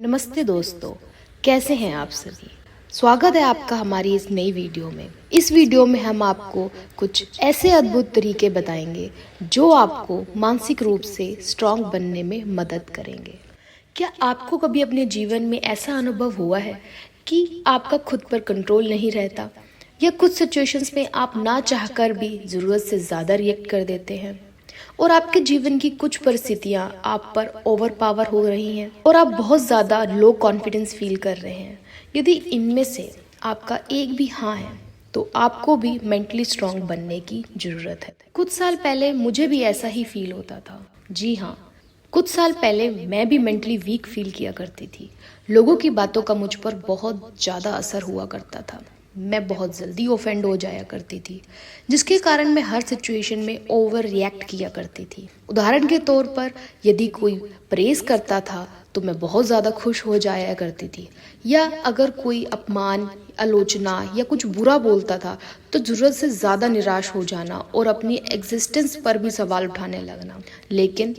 नमस्ते दोस्तों, कैसे हैं आप सभी। स्वागत है आपका हमारी इस नई वीडियो में। इस वीडियो में हम आपको कुछ ऐसे अद्भुत तरीके बताएंगे जो आपको मानसिक रूप से स्ट्रांग बनने में मदद करेंगे। क्या आपको कभी अपने जीवन में ऐसा अनुभव हुआ है कि आपका खुद पर कंट्रोल नहीं रहता, या कुछ सिचुएशंस में आप ना चाहकर भी ज़रूरत से ज़्यादा रिएक्ट कर देते हैं और आपके जीवन की कुछ परिस्थितियां आप पर ओवर पावर हो रही हैं और आप बहुत ज़्यादा लो कॉन्फिडेंस फील कर रहे हैं? यदि इनमें से आपका एक भी हाँ है तो आपको भी मेंटली स्ट्रांग बनने की ज़रूरत है। कुछ साल पहले मुझे भी ऐसा ही फील होता था। जी हाँ, कुछ साल पहले मैं भी मेंटली वीक फील किया करती थी। लोगों की बातों का मुझ पर बहुत ज़्यादा असर हुआ करता था। मैं बहुत जल्दी ऑफेंड हो जाया करती थी, जिसके कारण मैं हर सिचुएशन में ओवर रिएक्ट किया करती थी। उदाहरण के तौर पर यदि कोई प्रेज करता था तो मैं बहुत ज़्यादा खुश हो जाया करती थी, या अगर कोई अपमान, आलोचना या कुछ बुरा बोलता था तो ज़रूरत से ज़्यादा निराश हो जाना और अपनी एग्जिस्टेंस पर भी सवाल उठाने लगना। लेकिन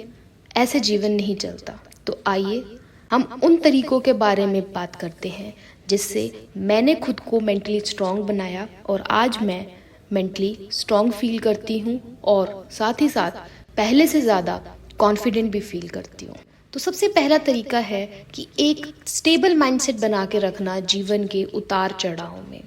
ऐसे जीवन नहीं चलता। तो आइए हम उन तरीकों के बारे में बात करते हैं जिससे मैंने खुद को मेंटली स्ट्रांग बनाया और आज मैं मेंटली स्ट्रांग फील करती हूँ और साथ ही साथ पहले से ज़्यादा कॉन्फिडेंट भी फील करती हूँ। तो सबसे पहला तरीका है कि एक स्टेबल माइंडसेट बना के रखना जीवन के उतार चढ़ाव में।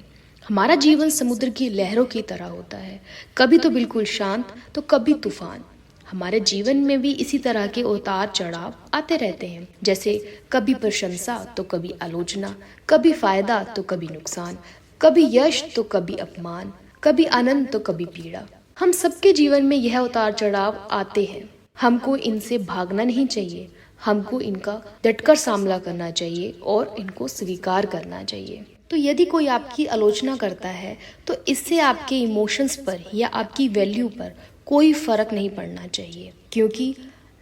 हमारा जीवन समुद्र की लहरों की तरह होता है, कभी तो बिल्कुल शांत तो कभी तूफान। हमारे जीवन में भी इसी तरह के उतार चढ़ाव आते रहते हैं, जैसे कभी प्रशंसा तो कभी आलोचना, कभी फायदा तो कभी नुकसान, कभी यश तो कभी अपमान, कभी आनंद तो कभी पीड़ा। हम सबके जीवन में यह उतार चढ़ाव आते हैं। हमको इनसे भागना नहीं चाहिए, हमको इनका डटकर सामना करना चाहिए और इनको स्वीकार करना चाहिए। तो यदि कोई आपकी आलोचना करता है तो इससे आपके इमोशंस पर या आपकी वैल्यू पर कोई फर्क नहीं पड़ना चाहिए, क्योंकि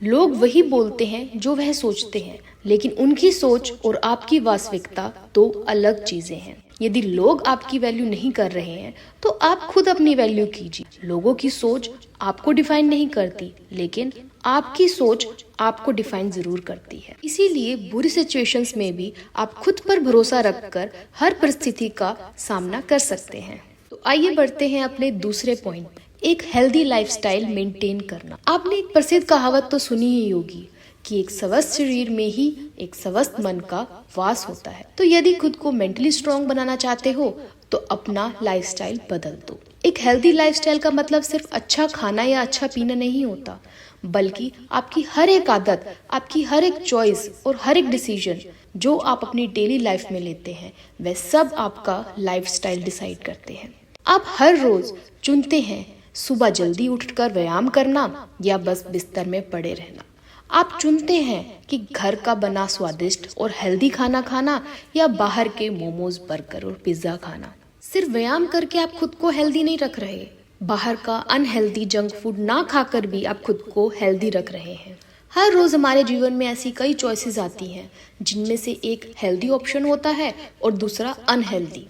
लोग वही बोलते हैं जो वह सोचते हैं, लेकिन उनकी सोच और आपकी वास्तविकता दो अलग चीजें हैं। यदि लोग आपकी वैल्यू नहीं कर रहे हैं तो आप खुद अपनी वैल्यू कीजिए। लोगों की सोच आपको डिफाइन नहीं करती, लेकिन आपकी सोच आपको डिफाइन जरूर करती है। इसीलिए बुरी सिचुएशंस में भी आप खुद पर भरोसा रखकर हर परिस्थिति का सामना कर सकते हैं। तो आइए बढ़ते हैं अपने दूसरे पॉइंट पर, एक हेल्दी लाइफस्टाइल मेंटेन करना। आपने एक प्रसिद्ध कहावत तो सुनी ही होगी कि एक स्वस्थ शरीर में ही एक स्वस्थ मन का वास होता है। तो यदि खुद को मेंटली स्ट्रांग बनाना चाहते हो तो अपना लाइफस्टाइल बदल दो। एक हेल्दी लाइफस्टाइल का मतलब सिर्फ अच्छा खाना या अच्छा पीना नहीं होता, बल्कि आपकी हर एक आदत, आपकी हर एक चॉइस और हर एक डिसीजन जो आप अपनी डेली लाइफ में लेते हैं, वह सब आपका लाइफस्टाइल डिसाइड करते हैं। आप हर रोज चुनते हैं सुबह जल्दी उठकर व्यायाम करना या बस बिस्तर में पड़े रहना। आप चुनते हैं कि घर का बना स्वादिष्ट और हेल्दी खाना खाना या बाहर के मोमोज, बर्गर और पिज्जा खाना। सिर्फ व्यायाम करके आप खुद को हेल्दी नहीं रख रहे, बाहर का अनहेल्दी जंक फूड ना खाकर भी आप खुद को हेल्दी रख रहे हैं। हर रोज हमारे जीवन में ऐसी कई चॉइसेस आती हैं, जिनमें से एक हेल्दी ऑप्शन होता है और दूसरा अनहेल्दी।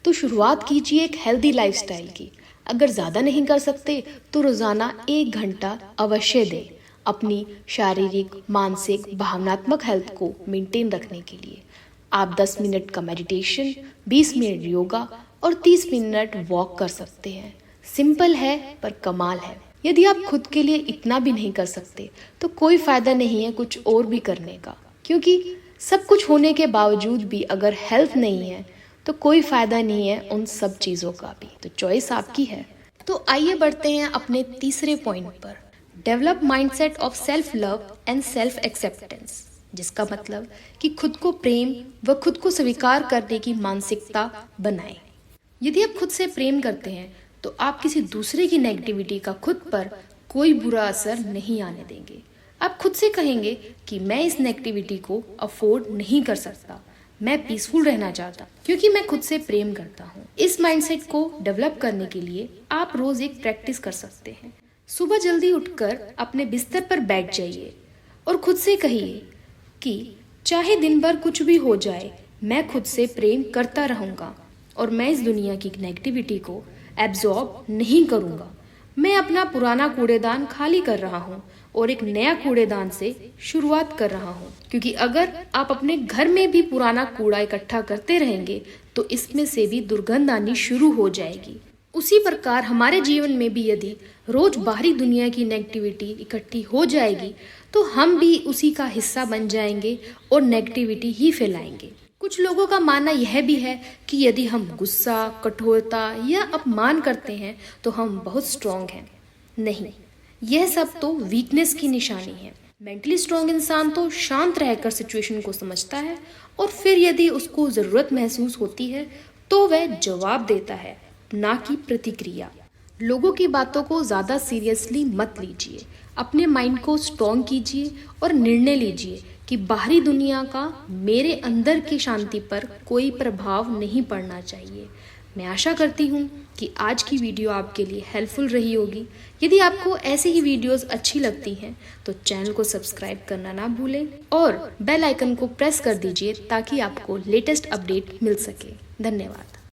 तो शुरुआत कीजिए एक हेल्दी लाइफस्टाइल की। अगर ज़्यादा नहीं कर सकते तो रोज़ाना 1 घंटा अवश्य दें अपनी शारीरिक, मानसिक, भावनात्मक हेल्थ को मेंटेन रखने के लिए। आप 10 मिनट का मेडिटेशन, 20 मिनट योगा और 30 मिनट वॉक कर सकते हैं। सिंपल है पर कमाल है। यदि आप खुद के लिए इतना भी नहीं कर सकते तो कोई फायदा नहीं है कुछ और भी करने का, क्योंकि सब कुछ होने के बावजूद भी अगर हेल्थ नहीं है तो कोई फायदा नहीं है उन सब चीज़ों का भी। तो चॉइस आपकी है। तो आइए बढ़ते हैं अपने तीसरे पॉइंट पर, develop mindset of self love and self acceptance, जिसका मतलब कि खुद को प्रेम व खुद को स्वीकार करने की मानसिकता बनाएं। यदि आप खुद से प्रेम करते हैं तो आप किसी दूसरे की नेगेटिविटी का खुद पर कोई बुरा असर नहीं आने देंगे। आप खुद से कहेंगे कि मैं इस नेगेटिविटी को अफोर्ड नहीं कर सकता, मैं पीसफुल रहना चाहता क्योंकि मैं खुद से प्रेम करता हूँ। इस माइंडसेट को डेवलप करने के लिए आप रोज एक प्रैक्टिस कर सकते हैं। सुबह जल्दी उठकर अपने बिस्तर पर बैठ जाइए और खुद से कहिए कि चाहे दिन भर कुछ भी हो जाए, मैं खुद से प्रेम करता रहूंगा और मैं इस दुनिया की नेगेटिविटी को एब्जॉर्ब नहीं करूंगा। मैं अपना पुराना कूड़ेदान खाली कर रहा हूँ और एक नया कूड़ेदान से शुरुआत कर रहा हूँ, क्योंकि अगर आप अपने घर में भी पुराना कूड़ा इकट्ठा करते रहेंगे तो इसमें से भी दुर्गंध आनी शुरू हो जाएगी। उसी प्रकार हमारे जीवन में भी यदि रोज बाहरी दुनिया की नेगेटिविटी इकट्ठी हो जाएगी तो हम भी उसी का हिस्सा बन जाएंगे और नेगेटिविटी ही फैलाएंगे। कुछ लोगों का मानना यह भी है कि यदि हम गुस्सा, कठोरता या अपमान करते हैं तो हम बहुत स्ट्रांग हैं। नहीं, यह सब तो वीकनेस की निशानी है। मेंटली स्ट्रांग इंसान तो शांत रहकर सिचुएशन को समझता है और फिर यदि उसको जरूरत महसूस होती है तो वह जवाब देता है, ना कि प्रतिक्रिया। लोगों की बातों को ज्यादा सीरियसली मत लीजिए। अपने माइंड को स्ट्रांग कीजिए और निर्णय लीजिए कि बाहरी दुनिया का मेरे अंदर की शांति पर कोई प्रभाव नहीं पड़ना चाहिए। मैं आशा करती हूँ कि आज की वीडियो आपके लिए हेल्पफुल रही होगी। यदि आपको ऐसी ही वीडियोस अच्छी लगती हैं तो चैनल को सब्सक्राइब करना ना भूलें और बेल आइकन को प्रेस कर दीजिए ताकि आपको लेटेस्ट अपडेट मिल सके। धन्यवाद।